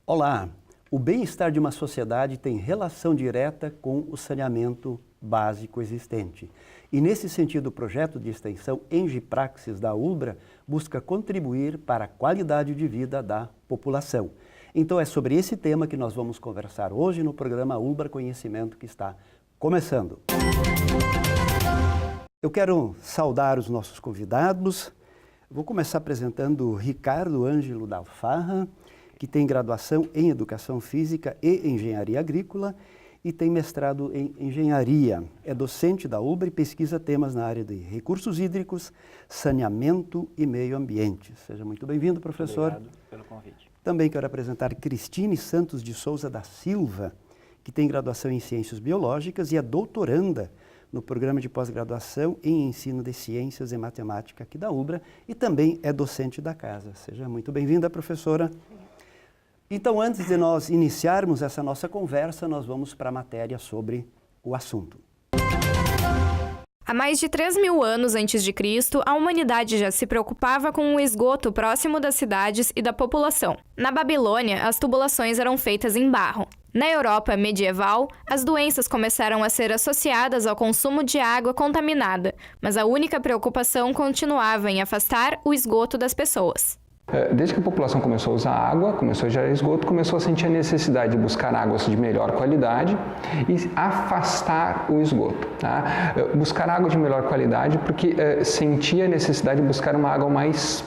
Olá! O bem-estar de uma sociedade tem relação direta com o saneamento básico existente. E nesse sentido, o projeto de extensão Engepraxis da ULBRA busca contribuir para a qualidade de vida da população. Então é sobre esse tema que nós vamos conversar hoje no programa ULBRA Conhecimento, que está começando. Eu quero saudar os nossos convidados. Vou começar apresentando o Ricardo Ângelo da Alfarra, que tem graduação em Educação Física e Engenharia Agrícola e tem mestrado em Engenharia. É docente da ULBRA e pesquisa temas na área de recursos hídricos, saneamento e meio ambiente. Seja muito bem-vindo, professor. Obrigado pelo convite. Também quero apresentar Cristine Santos de Souza da Silva, que tem graduação em Ciências Biológicas e é doutoranda no programa de pós-graduação em Ensino de Ciências e Matemática aqui da ULBRA e também é docente da casa. Seja muito bem-vinda, professora. Então, antes de nós iniciarmos essa nossa conversa, nós vamos para a matéria sobre o assunto. Há mais de 3.000 anos antes de Cristo, a humanidade já se preocupava com o esgoto próximo das cidades e da população. Na Babilônia, as tubulações eram feitas em barro. Na Europa medieval, as doenças começaram a ser associadas ao consumo de água contaminada, mas a única preocupação continuava em afastar o esgoto das pessoas. Desde que a população começou a usar água, começou a gerar esgoto, começou a sentir a necessidade de buscar águas de melhor qualidade e afastar o esgoto. Tá? Buscar água de melhor qualidade porque sentia a necessidade de buscar uma água mais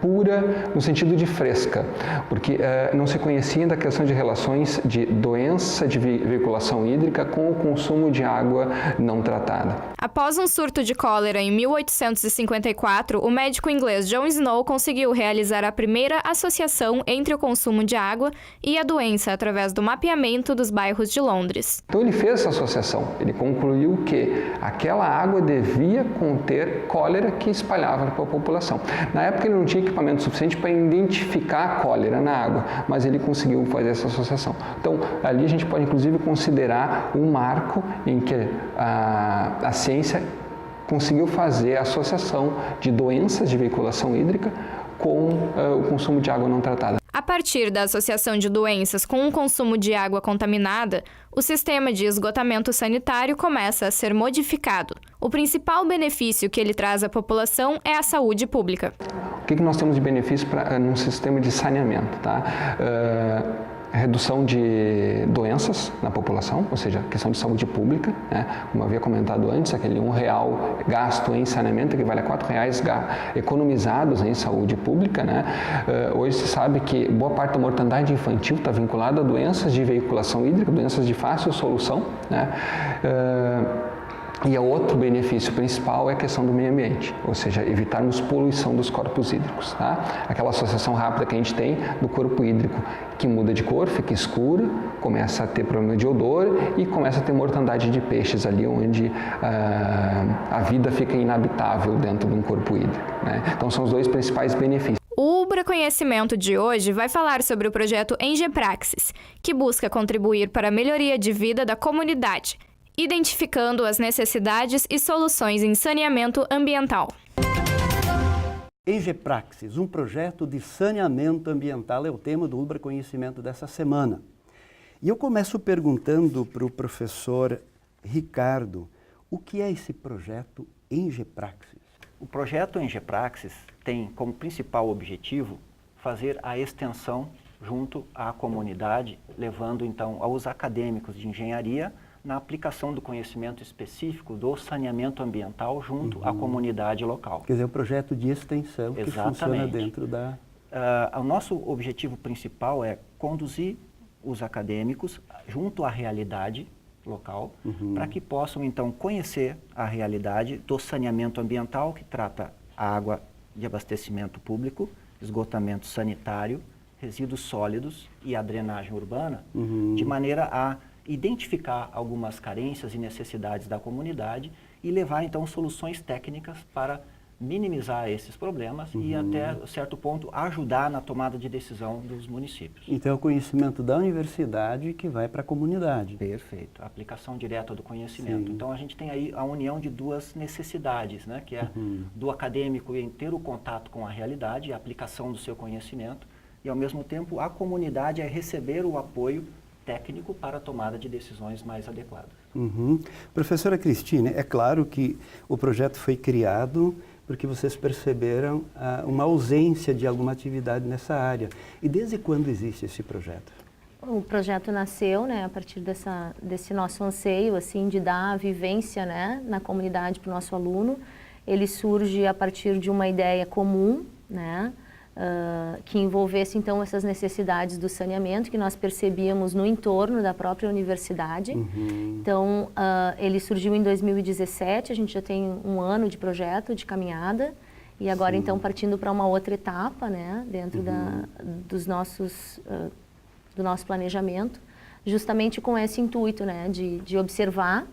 pura no sentido de fresca, porque não se conhecia ainda a questão de relações de doença de veiculação hídrica com o consumo de água não tratada. Após um surto de cólera em 1854, o médico inglês John Snow conseguiu realizar a primeira associação entre o consumo de água e a doença através do mapeamento dos bairros de Londres. Então ele fez essa associação, ele concluiu que aquela água devia conter cólera que espalhava para a população. Na época ele não tinha equipamento suficiente para identificar a cólera na água, mas ele conseguiu fazer essa associação. Então, ali a gente pode inclusive considerar um marco em que a ciência conseguiu fazer a associação de doenças de veiculação hídrica com o consumo de água não tratada. A partir da associação de doenças com o consumo de água contaminada, o sistema de esgotamento sanitário começa a ser modificado. O principal benefício que ele traz à população é a saúde pública. O que nós temos de benefício num sistema de saneamento? Tá? Redução de doenças na população, ou seja, questão de saúde pública, né? Como eu havia comentado antes, aquele R$1 gasto em saneamento equivale a R$4 economizados em saúde pública, né? Hoje se sabe que boa parte da mortandade infantil está vinculada a doenças de veiculação hídrica, doenças de fácil solução, né? E o outro benefício principal é a questão do meio ambiente, ou seja, evitarmos poluição dos corpos hídricos. Tá? Aquela associação rápida que a gente tem do corpo hídrico que muda de cor, fica escuro, começa a ter problema de odor e começa a ter mortandade de peixes ali onde a vida fica inabitável dentro de um corpo hídrico. Né? Então são os dois principais benefícios. O ULBRA Conhecimento de hoje vai falar sobre o projeto Engepraxis, que busca contribuir para a melhoria de vida da comunidade, identificando as necessidades e soluções em saneamento ambiental. Engepraxis, um projeto de saneamento ambiental, é o tema do ULBRA Conhecimento dessa semana. E eu começo perguntando para o professor Ricardo, o que é esse projeto Engepraxis? O projeto Engepraxis tem como principal objetivo fazer a extensão junto à comunidade, levando então aos acadêmicos de engenharia na aplicação do conhecimento específico do saneamento ambiental junto à comunidade local. Quer dizer, um projeto de extensão que funciona dentro da... O nosso objetivo principal é conduzir os acadêmicos junto à realidade local, para que possam então conhecer a realidade do saneamento ambiental, que trata a água de abastecimento público, esgotamento sanitário, resíduos sólidos e a drenagem urbana, de maneira a identificar algumas carências e necessidades da comunidade e levar então soluções técnicas para minimizar esses problemas e até certo ponto ajudar na tomada de decisão dos municípios. Então é o conhecimento da universidade que vai para a comunidade. Perfeito, a aplicação direta do conhecimento. Sim. Então a gente tem aí a união de duas necessidades, né, que é do acadêmico em ter o contato com a realidade, a aplicação do seu conhecimento, e, ao mesmo tempo, a comunidade a receber o apoio técnico para a tomada de decisões mais adequadas. Professora Cristine, é claro que o projeto foi criado porque vocês perceberam uma ausência de alguma atividade nessa área. E desde quando existe esse projeto? O projeto nasceu, né, a partir desse nosso anseio, assim, de dar vivência, né, na comunidade para o nosso aluno. Ele surge a partir de uma ideia comum, né, que envolvesse, então, essas necessidades do saneamento que nós percebíamos no entorno da própria universidade. Então, ele surgiu em 2017, a gente já tem um ano de projeto, de caminhada, e agora, então, partindo para uma outra etapa, né, dentro do nosso planejamento, justamente com esse intuito, né, de observar,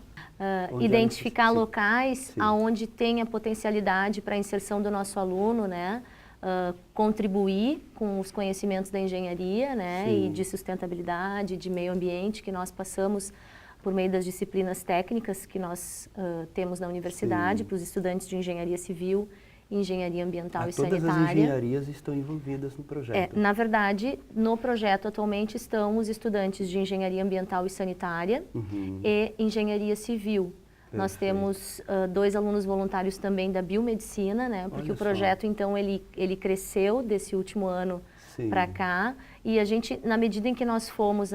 identificar locais aonde tem a potencialidade para a inserção do nosso aluno, né, contribuir com os conhecimentos da engenharia, né, e de sustentabilidade, de meio ambiente que nós passamos por meio das disciplinas técnicas que nós temos na universidade para os estudantes de engenharia civil, engenharia ambiental e sanitária. Todas as engenharias estão envolvidas no projeto. Na verdade, no projeto atualmente estão os estudantes de engenharia ambiental e sanitária e engenharia civil. Nós temos 2 alunos voluntários também da biomedicina, né? Porque o projeto, então, ele cresceu desse último ano para cá. E a gente, na medida em que nós fomos,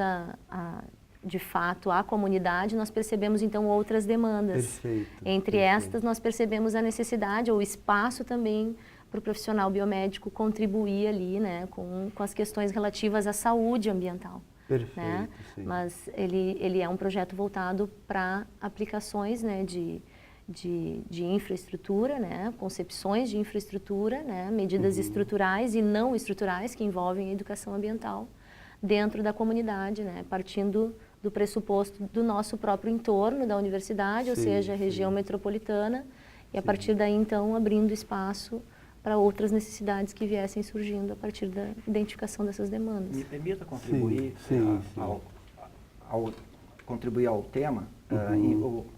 de fato, à comunidade, nós percebemos, então, outras demandas. Entre estas, nós percebemos a necessidade, ou o espaço também, para o profissional biomédico contribuir ali, né? Com as questões relativas à saúde ambiental. Né? Mas ele é um projeto voltado para aplicações, né, de infraestrutura, né, concepções de infraestrutura, né, medidas estruturais e não estruturais que envolvem a educação ambiental dentro da comunidade, né, partindo do pressuposto do nosso próprio entorno da universidade, ou seja, a região metropolitana, e a partir daí, então, abrindo espaço para outras necessidades que viessem surgindo a partir da identificação dessas demandas. Me permita contribuir contribuir ao tema.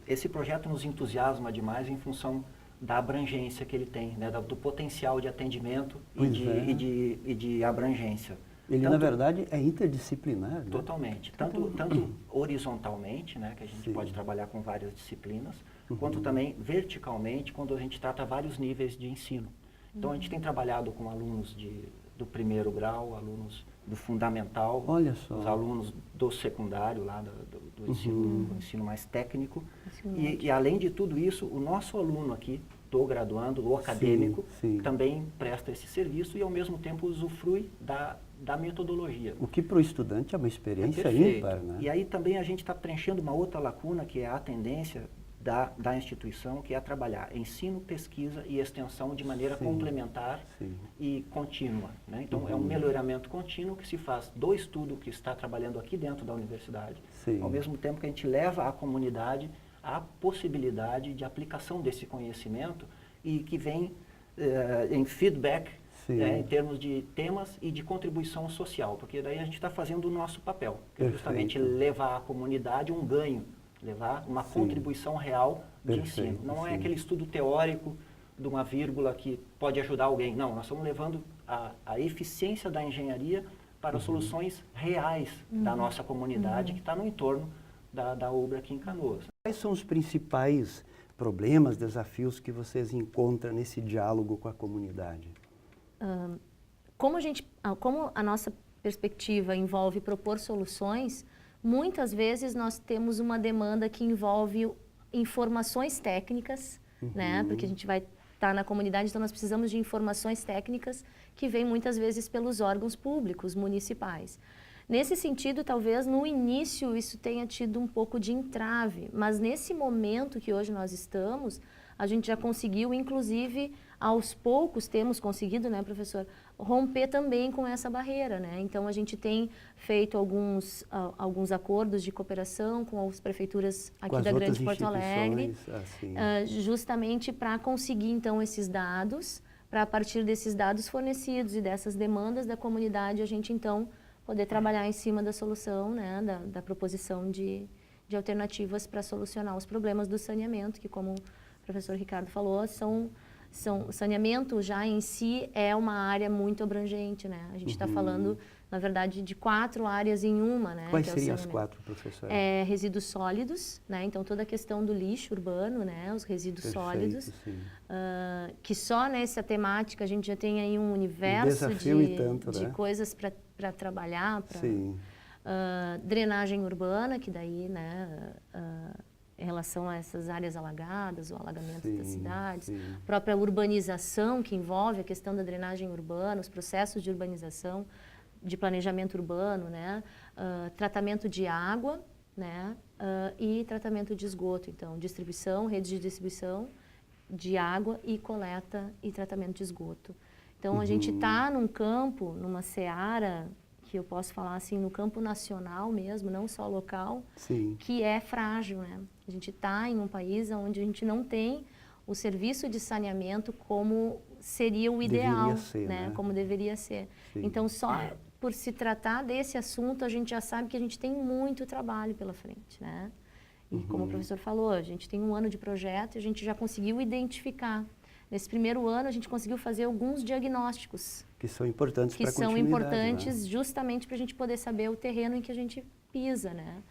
Esse projeto nos entusiasma demais em função da abrangência que ele tem, né, do potencial de atendimento e de abrangência. Ele, na verdade, é interdisciplinar, né? Totalmente. Tanto horizontalmente, né, que a gente pode trabalhar com várias disciplinas, quanto também verticalmente, quando a gente trata vários níveis de ensino. Então, a gente tem trabalhado com alunos do primeiro grau, alunos do fundamental, os alunos do secundário, lá do ensino mais técnico. E, além de tudo isso, o nosso aluno aqui, do graduando, o acadêmico, também presta esse serviço e, ao mesmo tempo, usufrui da metodologia. O que para o estudante é uma experiência ímpar, né? E aí também a gente está preenchendo uma outra lacuna, que é a tendência da instituição, que é trabalhar ensino, pesquisa e extensão de maneira complementar e contínua, né? Então, é um melhoramento contínuo que se faz do estudo que está trabalhando aqui dentro da universidade, ao mesmo tempo que a gente leva à comunidade a possibilidade de aplicação desse conhecimento e que vem em feedback, em termos de temas e de contribuição social, porque daí a gente está fazendo o nosso papel, que é justamente levar à comunidade um ganho, levar uma contribuição real de ensino. Não é aquele estudo teórico de uma vírgula que pode ajudar alguém. Não, nós estamos levando a eficiência da engenharia para soluções reais da nossa comunidade que está no entorno da UBRA aqui em Canoas. Quais são os principais problemas, desafios que vocês encontram nesse diálogo com a comunidade? Como a nossa perspectiva envolve propor soluções, muitas vezes nós temos uma demanda que envolve informações técnicas, né? Porque a gente vai estar na comunidade, então nós precisamos de informações técnicas que vêm muitas vezes pelos órgãos públicos, municipais. Nesse sentido, talvez no início isso tenha tido um pouco de entrave, mas nesse momento que hoje nós estamos, a gente já conseguiu, inclusive, aos poucos temos conseguido, né, professor, romper também com essa barreira, né? Então, a gente tem feito alguns acordos de cooperação com as prefeituras aqui da Grande Porto Alegre, justamente para conseguir, então, esses dados, para a partir desses dados fornecidos e dessas demandas da comunidade, a gente, então, poder trabalhar em cima da solução, né, da proposição de alternativas para solucionar os problemas do saneamento, que, como o professor Ricardo falou, Saneamento já em si é uma área muito abrangente, né? A gente está falando, na verdade, de 4 áreas em uma, né? Quais seriam as 4, professora? Resíduos sólidos, né? Então, toda a questão do lixo urbano, né? Os resíduos sólidos. Que só nessa temática a gente já tem aí um universo de coisas para trabalhar. Drenagem urbana, que daí, né? Em relação a essas áreas alagadas, o alagamento das cidades, própria urbanização, que envolve a questão da drenagem urbana, os processos de urbanização, de planejamento urbano, né? Tratamento de água, né? E tratamento de esgoto, então, distribuição, redes de distribuição de água e coleta e tratamento de esgoto. Então, a gente está num campo, numa seara, que eu posso falar assim, no campo nacional mesmo, não só local, que é frágil, né? A gente está em um país onde a gente não tem o serviço de saneamento como seria o ideal, né? Como deveria ser. Então, só por se tratar desse assunto, a gente já sabe que a gente tem muito trabalho pela frente, né? E como o professor falou, a gente tem um ano de projeto e a gente já conseguiu identificar. Nesse primeiro ano, a gente conseguiu fazer alguns diagnósticos. Que são importantes para a continuidade. Que são importantes justamente para a gente poder saber o terreno em que a gente pisa, né?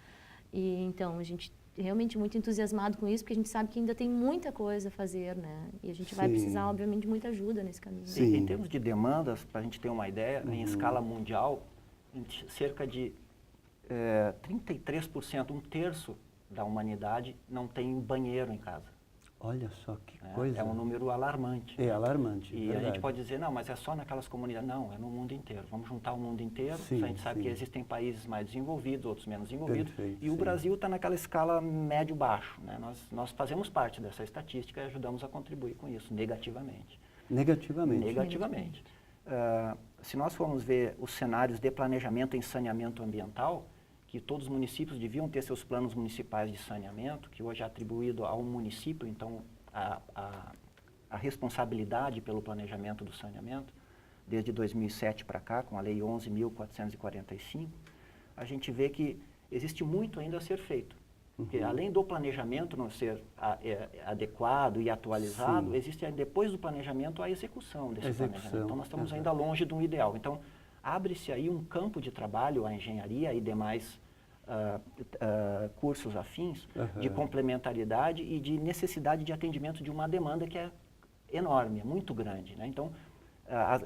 E então, a gente realmente muito entusiasmado com isso, porque a gente sabe que ainda tem muita coisa a fazer, né? E a gente vai precisar, obviamente, de muita ajuda nesse caminho. Em termos de demandas, para a gente ter uma ideia, em escala mundial, cerca de 33%, 1/3 da humanidade não tem banheiro em casa. Olha só que coisa. É um número alarmante. É alarmante, E a gente pode dizer, não, mas é só naquelas comunidades. Não, é no mundo inteiro. Vamos juntar o mundo inteiro. A gente sabe que existem países mais desenvolvidos, outros menos desenvolvidos. E o Brasil está naquela escala médio-baixo, né? Nós fazemos parte dessa estatística e ajudamos a contribuir com isso, negativamente. Negativamente. Se nós formos ver os cenários de planejamento em saneamento ambiental, que todos os municípios deviam ter seus planos municipais de saneamento, que hoje é atribuído ao município, então a responsabilidade pelo planejamento do saneamento, desde 2007 para cá, com a Lei 11.445, a gente vê que existe muito ainda a ser feito. Porque além do planejamento não ser adequado e atualizado, existe depois do planejamento a execução desse planejamento. Então nós estamos ainda longe de um ideal. Então abre-se aí um campo de trabalho, a engenharia e demais cursos afins, de complementariedade e de necessidade de atendimento de uma demanda que é enorme, é muito grande, né? Então,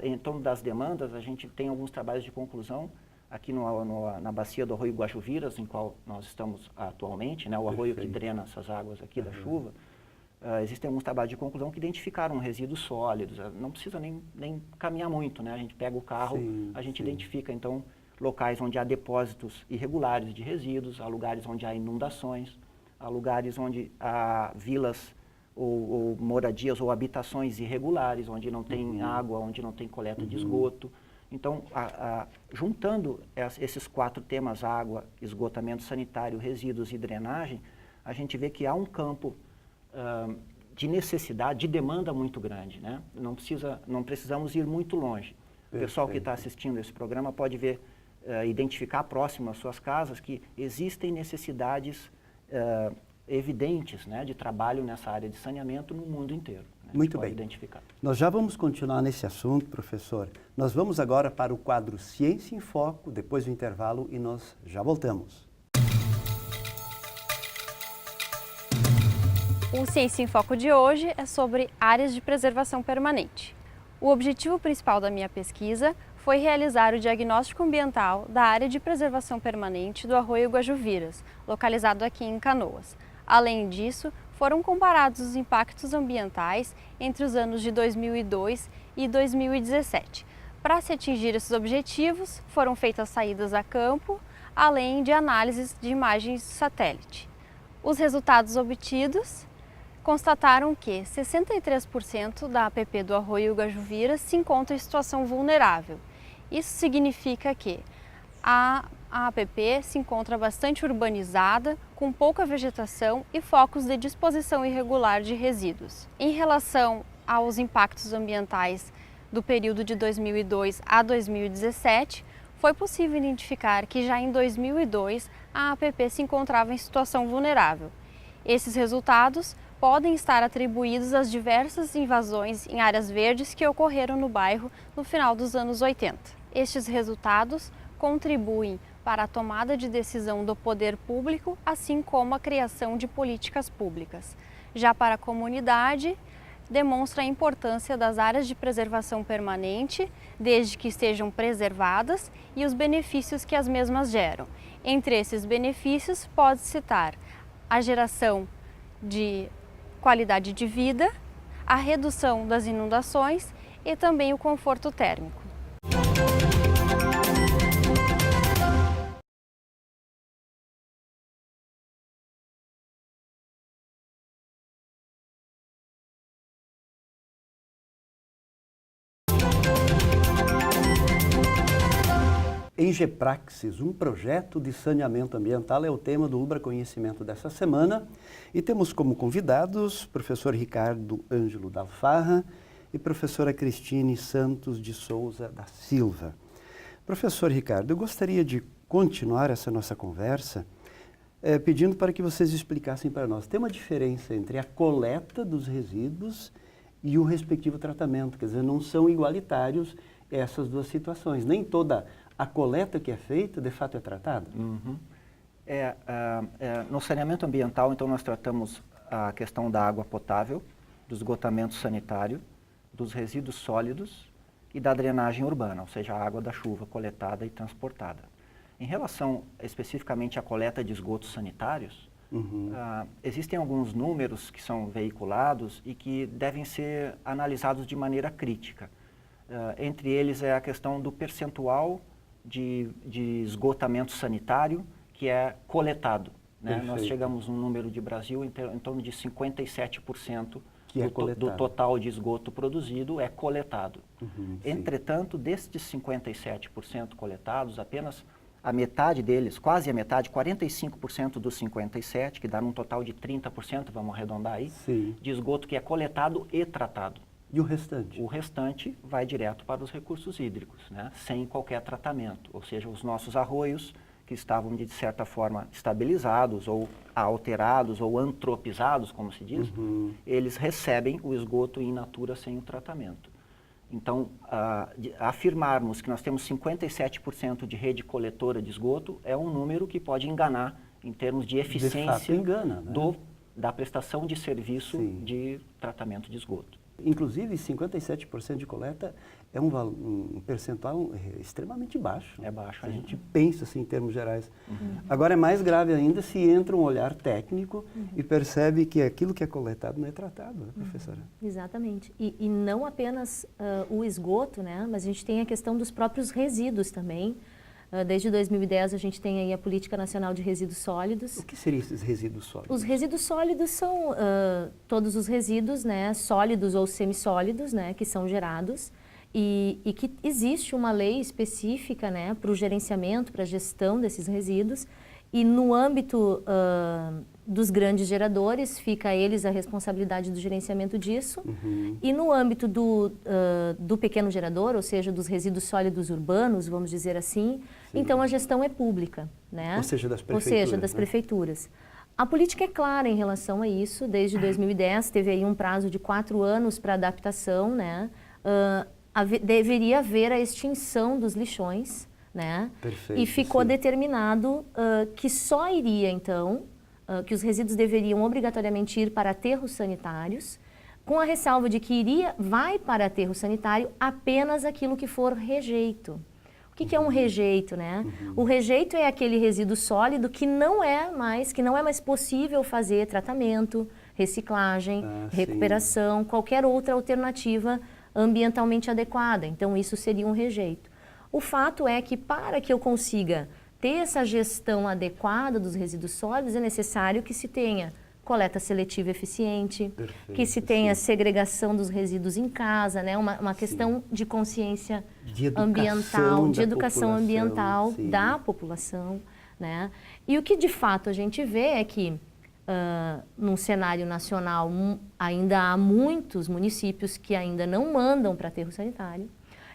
em torno das demandas, a gente tem alguns trabalhos de conclusão aqui na bacia do Arroio Guajuviras, em qual nós estamos atualmente, né? O arroio que drena essas águas aqui da chuva. Existem alguns trabalhos de conclusão que identificaram resíduos sólidos. Não precisa nem caminhar muito, né? A gente pega o carro, a gente identifica, então, locais onde há depósitos irregulares de resíduos, há lugares onde há inundações, há lugares onde há vilas ou moradias ou habitações irregulares, onde não tem água, onde não tem coleta de esgoto. Então, juntando esses 4 temas, água, esgotamento sanitário, resíduos e drenagem, a gente vê que há um campo de necessidade, de demanda muito grande, né? Não precisamos ir muito longe. O pessoal que está assistindo esse programa pode ver, identificar próximo às suas casas que existem necessidades evidentes, né, de trabalho nessa área de saneamento no mundo inteiro. Né? Muito bem. Identificar. Nós já vamos continuar nesse assunto, professor. Nós vamos agora para o quadro Ciência em Foco, depois do intervalo, e nós já voltamos. O Ciência em Foco de hoje é sobre áreas de preservação permanente. O objetivo principal da minha pesquisa foi realizar o diagnóstico ambiental da área de preservação permanente do Arroio Guajuviras, localizado aqui em Canoas. Além disso, foram comparados os impactos ambientais entre os anos de 2002 e 2017. Para se atingir esses objetivos, foram feitas saídas a campo, além de análises de imagens satélite. Os resultados obtidos constataram que 63% da APP do Arroio Guajuviras se encontra em situação vulnerável. Isso significa que a APP se encontra bastante urbanizada, com pouca vegetação e focos de disposição irregular de resíduos. Em relação aos impactos ambientais do período de 2002 a 2017, foi possível identificar que já em 2002 a APP se encontrava em situação vulnerável. Esses resultados podem estar atribuídos às diversas invasões em áreas verdes que ocorreram no bairro no final dos anos 80. Estes resultados contribuem para a tomada de decisão do poder público, assim como a criação de políticas públicas. Já para a comunidade, demonstra a importância das áreas de preservação permanente, desde que estejam preservadas, e os benefícios que as mesmas geram. Entre esses benefícios, pode citar a geração de qualidade de vida, a redução das inundações e também o conforto térmico. Engepraxis, um projeto de saneamento ambiental, é o tema do Ubra Conhecimento dessa semana. E temos como convidados o professor Ricardo Ângelo da Alfarra e professora Cristine Santos de Souza da Silva. Professor Ricardo, eu gostaria de continuar essa nossa conversa pedindo para que vocês explicassem para nós. Tem uma diferença entre a coleta dos resíduos e o respectivo tratamento, quer dizer, não são igualitários essas duas situações. Nem toda a coleta que é feita, de fato, é tratada? No saneamento ambiental, então, nós tratamos a questão da água potável, do esgotamento sanitário, dos resíduos sólidos e da drenagem urbana, ou seja, a água da chuva coletada e transportada. Em relação especificamente à coleta de esgotos sanitários, existem alguns números que são veiculados e que devem ser analisados de maneira crítica. Entre eles é a questão do percentual de esgotamento sanitário que é coletado. Né? Nós chegamos no número de Brasil em torno de 57% do total de esgoto produzido é coletado. Entretanto, destes 57% coletados, apenas a metade deles, quase a metade, 45% dos 57%, que dá um total de 30%, vamos arredondar aí, de esgoto que é coletado e tratado. E o restante? O restante vai direto para os recursos hídricos, né? Sem qualquer tratamento. Ou seja, os nossos arroios, que estavam de certa forma estabilizados ou alterados ou antropizados, como se diz, eles recebem o esgoto in natura sem o tratamento. Então, afirmarmos que nós temos 57% de rede coletora de esgoto é um número que pode enganar em termos de eficiência de fato, engana, né? Da prestação de serviço de tratamento de esgoto. Inclusive, 57% de coleta é um percentual extremamente baixo. É baixo. Se a gente pensa assim, em termos gerais. Agora, é mais grave ainda se entra um olhar técnico e percebe que aquilo que é coletado não é tratado, né, professora? Exatamente. E não apenas o esgoto, né, mas a gente tem a questão dos próprios resíduos também. Desde 2010 a gente tem aí a Política Nacional de Resíduos Sólidos. O que seriam esses resíduos sólidos? Os resíduos sólidos são todos os resíduos, né, sólidos ou semissólidos, né, que são gerados e que existe uma lei específica, né, para o gerenciamento, para a gestão desses resíduos. E no âmbito dos grandes geradores, fica a eles a responsabilidade do gerenciamento disso. E no âmbito do pequeno gerador, ou seja, dos resíduos sólidos urbanos, vamos dizer assim, então a gestão é pública, né? Ou seja, das prefeituras. Ou seja, das prefeituras. A política é clara em relação a isso. Desde 2010, teve aí um prazo de 4 anos para adaptação, né? Deveria haver a extinção dos lixões, né? Perfeito, e ficou determinado que só iria, então, que os resíduos deveriam obrigatoriamente ir para aterros sanitários, com a ressalva de que vai para aterro sanitário apenas aquilo que for rejeito. O que é um rejeito, né? O rejeito é aquele resíduo sólido que não é mais possível fazer tratamento, reciclagem, recuperação, qualquer outra alternativa ambientalmente adequada. Então, isso seria um rejeito. O fato é que para que eu consiga ter essa gestão adequada dos resíduos sólidos, é necessário que se tenha coleta seletiva eficiente, que se tenha segregação dos resíduos em casa, né? Uma questão de consciência ambiental, de educação ambiental da população, né? E o que de fato a gente vê é que num cenário nacional ainda há muitos municípios que ainda não mandam para aterro sanitário.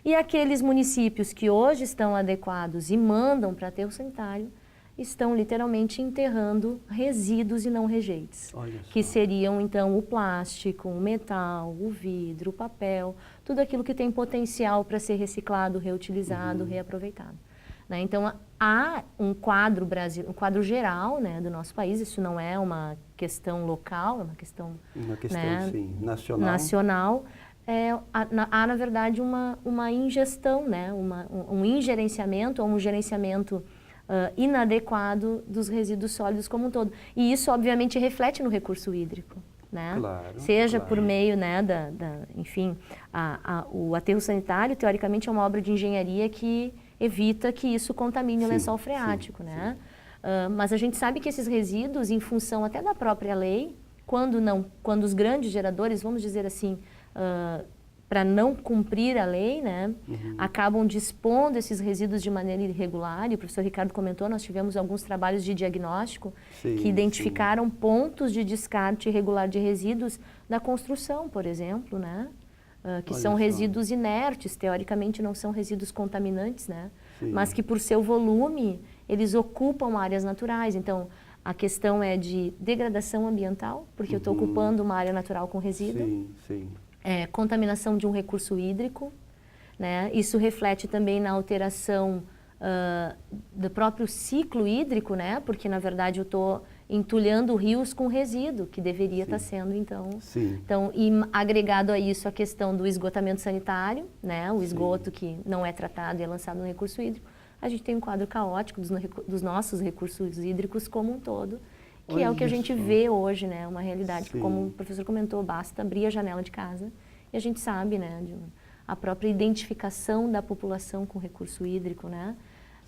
E aqueles municípios que hoje estão adequados e mandam para aterro sanitário, estão literalmente enterrando resíduos e não rejeitos, Olha só. que seriam então o plástico, o metal, o vidro, o papel, tudo aquilo que tem potencial para ser reciclado, reutilizado, reaproveitado. Né? Então há um quadro geral, né, do nosso país. Isso não é uma questão local, é uma questão, né, sim, nacional. nacional. Há, na verdade, uma ingestão, né, um ingerenciamento ou um gerenciamento inadequado dos resíduos sólidos como um todo. E isso, obviamente, reflete no recurso hídrico. Né? Claro, Seja claro. por meio, né, enfim, o aterro sanitário, teoricamente, é uma obra de engenharia que evita que isso contamine o lençol freático. Né? Mas a gente sabe que esses resíduos, em função até da própria lei, quando os grandes geradores, vamos dizer assim, para não cumprir a lei, né, acabam dispondo esses resíduos de maneira irregular. E o professor Ricardo comentou, nós tivemos alguns trabalhos de diagnóstico que identificaram pontos de descarte irregular de resíduos na construção, por exemplo, né, que são resíduos inertes, teoricamente não são resíduos contaminantes, né, mas que por seu volume eles ocupam áreas naturais. Então, a questão é de degradação ambiental, porque eu estou ocupando uma área natural com resíduo. Contaminação de um recurso hídrico, né? Isso reflete também na alteração do próprio ciclo hídrico, né? Porque, na verdade, eu estou entulhando rios com resíduo, que deveria estar sendo, então... Então, e agregado a isso a questão do esgotamento sanitário, né? O esgoto que não é tratado e é lançado no recurso hídrico. A gente tem um quadro caótico dos nossos recursos hídricos como um todo, que é o que a gente vê hoje, né? Uma realidade que, como o professor comentou, basta abrir a janela de casa e a gente sabe, né? A própria identificação da população com recurso hídrico, né?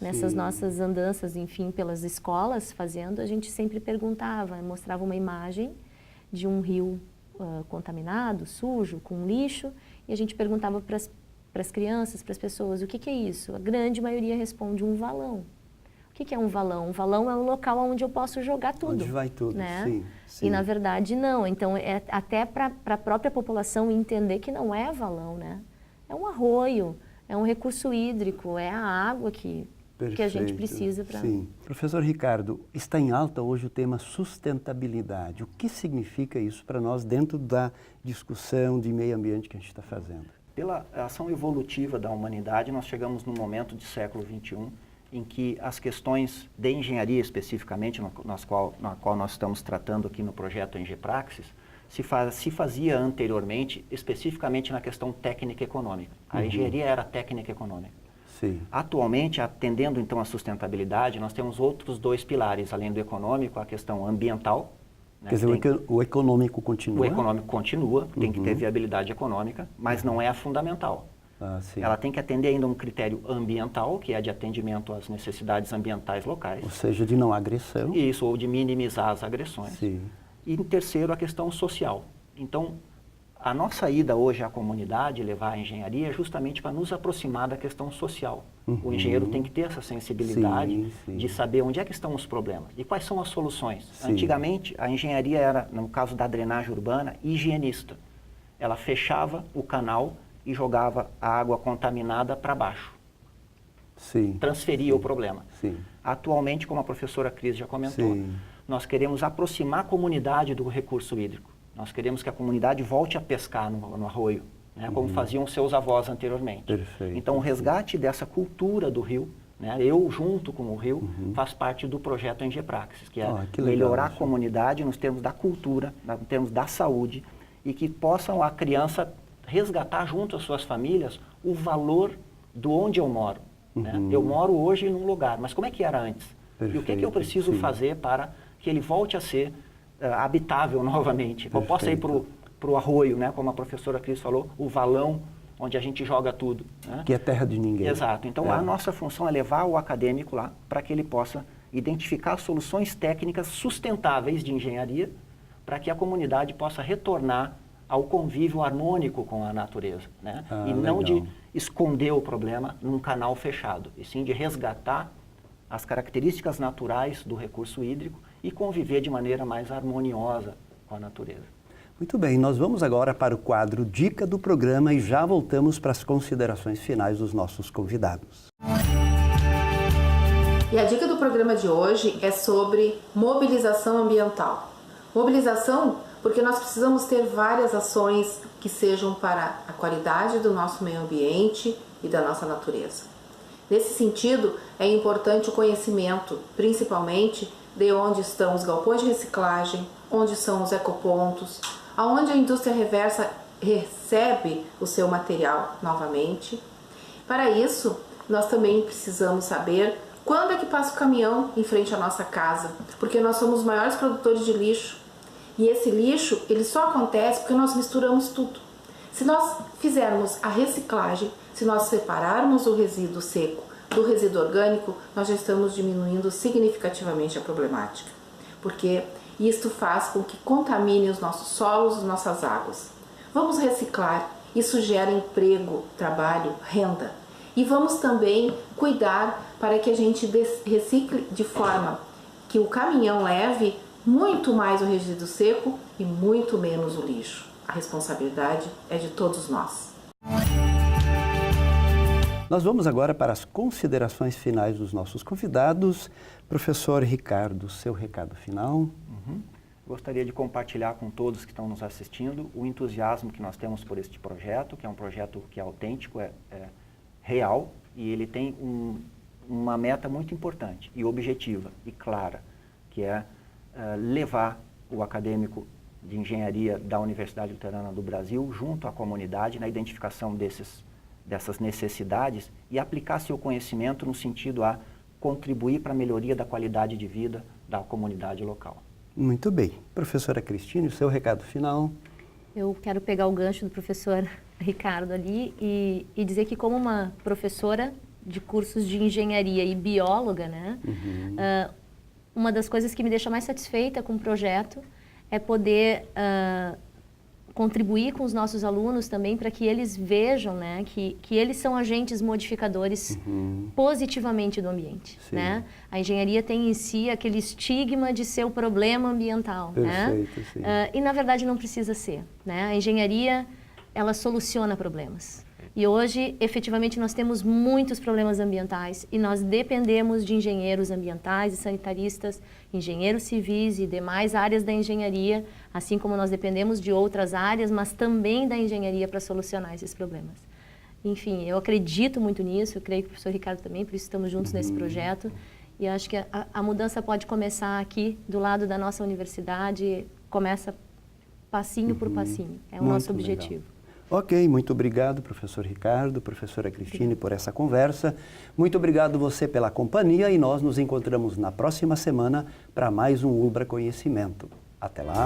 Nessas nossas andanças, enfim, pelas escolas fazendo, a gente sempre perguntava, mostrava uma imagem de um rio contaminado, sujo, com lixo, e a gente perguntava para as crianças, para as pessoas, o que é isso? A grande maioria responde um valão. O que é um valão? Um valão é um local onde eu posso jogar tudo. Onde vai tudo, né? E na verdade não. Então é até para a própria população entender que não é valão, né? É um arroio, é um recurso hídrico, é a água que a gente precisa para... Professor Ricardo, está em alta hoje o tema sustentabilidade. O que significa isso para nós dentro da discussão de meio ambiente que a gente está fazendo? Pela ação evolutiva da humanidade, nós chegamos num momento de século XXI em que as questões de engenharia especificamente, na qual nós estamos tratando aqui no projeto ENGEPraxis, se fazia anteriormente especificamente na questão técnica e econômica. A engenharia era técnica e econômica. Atualmente, atendendo então à sustentabilidade, nós temos outros dois pilares, além do econômico, a questão ambiental. Né, quer dizer, o econômico continua? O econômico continua, tem que ter viabilidade econômica, mas não é a fundamental. Ela tem que atender ainda um critério ambiental, que é de atendimento às necessidades ambientais locais. Ou seja, de não agressão. Isso, ou de minimizar as agressões. E em terceiro, a questão social. Então, a nossa ida hoje à comunidade, levar a engenharia, é justamente para nos aproximar da questão social. O engenheiro tem que ter essa sensibilidade de saber onde é que estão os problemas e quais são as soluções. Antigamente, a engenharia era, no caso da drenagem urbana, higienista. Ela fechava o canal e jogava a água contaminada para baixo. Transferia o problema. Atualmente, como a professora Cris já comentou, nós queremos aproximar a comunidade do recurso hídrico. Nós queremos que a comunidade volte a pescar no arroio, né, como faziam seus avós anteriormente. Então, o resgate dessa cultura do rio, né, eu junto com o rio, faz parte do projeto ENGEPraxis, que é melhorar a comunidade nos termos da cultura, nos termos da saúde, e que possam a criança resgatar junto às suas famílias o valor do onde eu moro. Né? Eu moro hoje num lugar, mas como é que era antes? E o que é que eu preciso fazer para que ele volte a ser habitável novamente? Eu posso ir para o arroio, né? Como a professora Cris falou, o valão onde a gente joga tudo. Né? Que é terra de ninguém. Exato. Então, a nossa função é levar o acadêmico lá para que ele possa identificar soluções técnicas sustentáveis de engenharia para que a comunidade possa retornar ao convívio harmônico com a natureza, né? E não de esconder o problema num canal fechado, e sim de resgatar as características naturais do recurso hídrico e conviver de maneira mais harmoniosa com a natureza. Muito bem, nós vamos agora para o quadro Dica do Programa e já voltamos para as considerações finais dos nossos convidados. E a dica do programa de hoje é sobre mobilização ambiental. Mobilização porque nós precisamos ter várias ações que sejam para a qualidade do nosso meio ambiente e da nossa natureza. Nesse sentido, é importante o conhecimento, principalmente de onde estão os galpões de reciclagem, onde são os ecopontos, aonde a indústria reversa recebe o seu material novamente. Para isso, nós também precisamos saber quando é que passa o caminhão em frente à nossa casa, porque nós somos os maiores produtores de lixo. E esse lixo, ele só acontece porque nós misturamos tudo. Se nós fizermos a reciclagem, se nós separarmos o resíduo seco do resíduo orgânico, nós já estamos diminuindo significativamente a problemática. Porque isto faz com que contamine os nossos solos, as nossas águas. Vamos reciclar, isso gera emprego, trabalho, renda. E vamos também cuidar para que a gente recicle de forma que o caminhão leve muito mais o resíduo seco e muito menos o lixo. A responsabilidade é de todos nós. Nós vamos agora para as considerações finais dos nossos convidados. Professor Ricardo, seu recado final. Gostaria de compartilhar com todos que estão nos assistindo o entusiasmo que nós temos por este projeto, que é um projeto que é autêntico, é real, e ele tem uma meta muito importante e objetiva e clara, que é levar o acadêmico de engenharia da Universidade Luterana do Brasil junto à comunidade na identificação dessas necessidades e aplicar seu conhecimento no sentido a contribuir para a melhoria da qualidade de vida da comunidade local. Muito bem. Professora Cristine, o seu recado final. Eu quero pegar o gancho do professor Ricardo ali e dizer que como uma professora de cursos de engenharia e bióloga, né, uma das coisas que me deixa mais satisfeita com o projeto é poder contribuir com os nossos alunos também para que eles vejam, né, que eles são agentes modificadores positivamente do ambiente, né? A engenharia tem em si aquele estigma de ser o problema ambiental, Perfeito, né? Sim. E na verdade não precisa ser, né? A engenharia, ela soluciona problemas. E hoje, efetivamente, nós temos muitos problemas ambientais e nós dependemos de engenheiros ambientais e sanitaristas, engenheiros civis e demais áreas da engenharia, assim como nós dependemos de outras áreas, mas também da engenharia para solucionar esses problemas. Enfim, eu acredito muito nisso, eu creio que o professor Ricardo também, por isso estamos juntos nesse projeto. E acho que a mudança pode começar aqui, do lado da nossa universidade, começa passinho por passinho, é o nosso objetivo. Legal. Ok, muito obrigado, professor Ricardo, professora Cristine, por essa conversa. Muito obrigado você pela companhia e nós nos encontramos na próxima semana para mais um Ubra Conhecimento. Até lá!